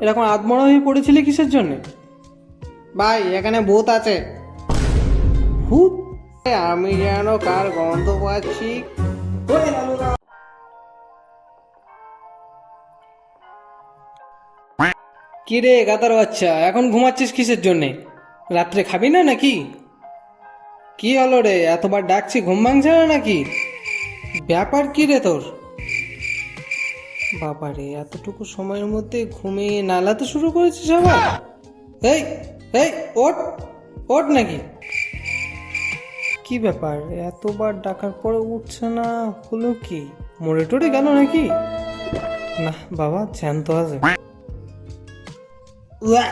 এরকম আধমরা হয়ে পড়েছিলি কিসের জন্যে? ভাই এখানে ভূত আছে। ভূত? আমি যেন কার গন্ধ পাচ্ছি। কি রে গাদার বাচ্চা, এখন ঘুমাচ্ছিস কিসের জন্যে? রাত্রে খাবি না নাকি? কি হলো রে, এতবার ডাকছি ঘুম ভাঙছে না নাকি? ব্যাপার কি রে তোর? বাবারে, এতটুকু সময়ের মধ্যে ঘুমিয়ে নালাতে শুরু করেছিস আবার? এই এই ওঠ, ওঠ নাকি? কি ব্যাপার, এতবার ডাকার পরে উঠছে না, হলো কি? মরে টরে গেল নাকি? না বাবা, জ্যান্ত আছে। উয়া,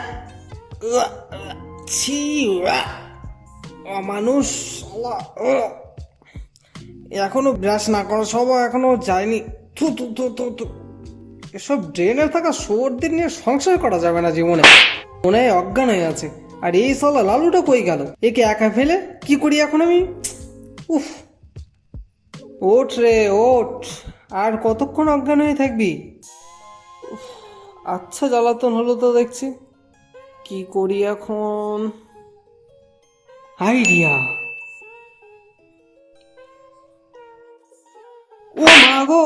উয়া, উয়া, ছি, উয়া। মানুষ এখনো ব্রাশ না করা সব এখনো যায়নি। থু থু থু থু থু। এসব ড্রেনে থাকা শুয়োরদের নিয়ে সংসার করা যাবে না জীবনে। মনে হয় অজ্ঞান হয়ে আছে। আর এই সালা লালুটা কই গেল? একে একা ফেলে কি করি এখন আমি? উফ, ওঠ রে ওঠ, আর কতক্ষণ অজ্ঞান হয়ে থাকবি? উফ, আচ্ছা জ্বালাতন হলো তো দেখছি। কি করি এখন? আইডিয়া! ও মা গো!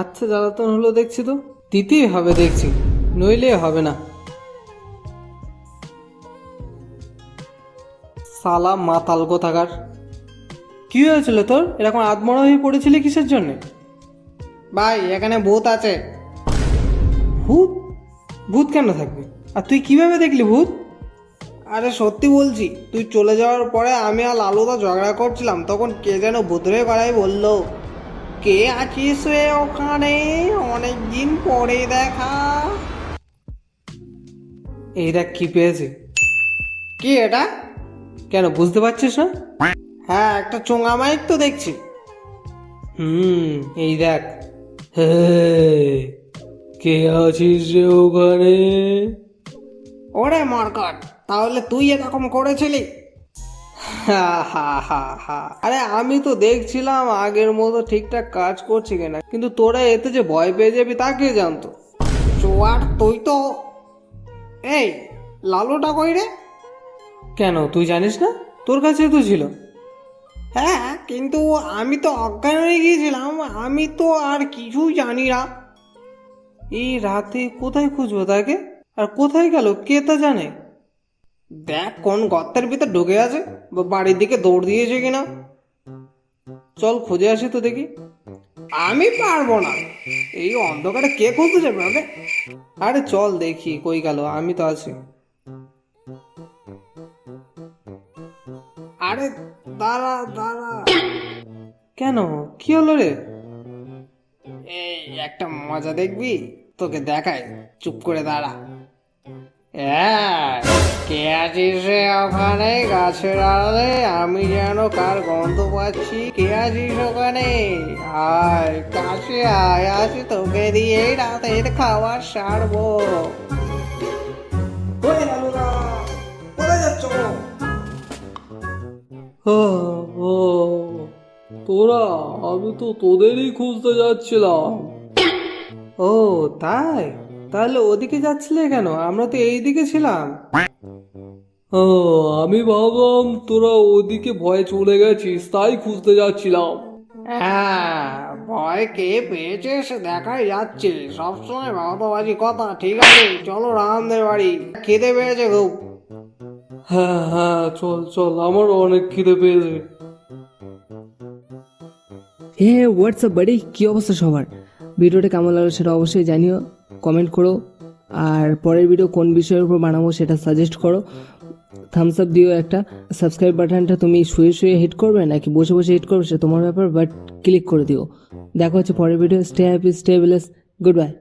আচ্ছা জ্বালাতন হলো দেখছি তো, দিতেই হবে দেখছি, নইলে হবে না। সালা মাতাল কোথাকার! কি হয়েছিল তোর? এরকম আধমরা হয়ে পড়েছিলি কিসের জন্যে? ভাই এখানে ভূত আছে। ভূত? ভূত কেন থাকবে? আর তুই কিভাবে দেখলি ভূত? আরে সত্যি বলছি, তুই চলে যাওয়ার পরে আমি আর লালুদা ঝগড়া করছিলাম, তখন কে যেন ভূতরে গলায় বললো, কে আছিস রে ওখানে, অনেকদিন পরে দেখা। এই দেখ কি পেয়েছে। কি এটা? কেন বুঝতে পারছিস না? হ্যাঁ, একটা চোঙা মাইক তো দেখছি। এই দেখ। হে, কে আছিস রে ওখানে? ওরে মরকট, তাহলে তুই এরকম করেছিলি? হা হা হা হা। আরে আমি তো দেখছিলাম আগের মতো ঠিকঠাক কাজ করছে কিনা, কিন্তু তোরা এতে যে ভয় পেয়ে যাবি তা কে জানতো? চোয়ার তুই তো। এই লালুটা কই রে? কেন তুই জানিস না? তোর কাছে তো ছিল। হ্যাঁ, কিন্তু আমি তো অজ্ঞান হয়ে গিয়েছিলাম, আমি তো আর কিছুই জানি না। এই রাতে কোথায় খুঁজবো তাকে? আর কোথায় গেল কে তা জানে? দেখ কোন গর্তের ভিতর ঢুকে আছে, বা বাড়ির দিকে দৌড় দিয়েছে কিনা। চল খুঁজে আসি তো দেখি। আমি পারবো না, এই অন্ধকারে কে খুঁজতে যাবে ওকে? আরে চল দেখি কই গেল, আমি তো আছি। আরে দাঁড়া দাঁড়া। কেন, কি হলো রে? এই একটা মজা দেখবি, তোকে দেখাই, চুপ করে দাঁড়া। হ্যাঁ, কে আছিস রে ওখানে গাছের আড়ালে, আমি যেন কার গন্ধ পাচ্ছি, কে আছিস ওখানে? আয় কাছে আয়, আছি তোকে দিয়ে রাতের খাবার সারবো। ওরে লালুদা, কোথায় যাচ্ছ? ও, তোরা, আমি তো তোদেরই খুঁজতে যাচ্ছিলাম। ও তাই? তাহলে ওদিকে যাচ্ছিলে কেন? আমরা তো এইদিকে ছিলাম। ও, আমি ভাবলাম তোরা ওদিকে ভয়ে চলে গেছিস, তাই খুঁজতে যাচ্ছিলাম। হ্যাঁ, ভয় কে পেয়েছে সে দেখাই যাচ্ছে, সবসময় ভাওতাবাজি কথা। ঠিক আছে, চলো রামদের বাড়ি, খিদে পেয়েছে খুব। হ্যাঁ হ্যাঁ, চল চল, আমারও অনেক খিদে পেয়েছে। হে হোয়াটসঅ্যাপ বাড়ি, কী অবস্থা সবার? ভিডিওটা কেমন লাগলো সেটা অবশ্যই জানিও, কমেন্ট করো। আর পরের ভিডিও কোন বিষয়ের উপর বানাবো সেটা সাজেস্ট করো। থামস আপ দিও একটা। সাবস্ক্রাইব বাটনটা তুমি শুয়ে শুয়ে হিট করবে নাকি বসে বসে হিট করবে সেটা তোমার ব্যাপার, বাট ক্লিক করে দিও। দেখা হচ্ছে পরের video. Stay happy, stay bless, good bye.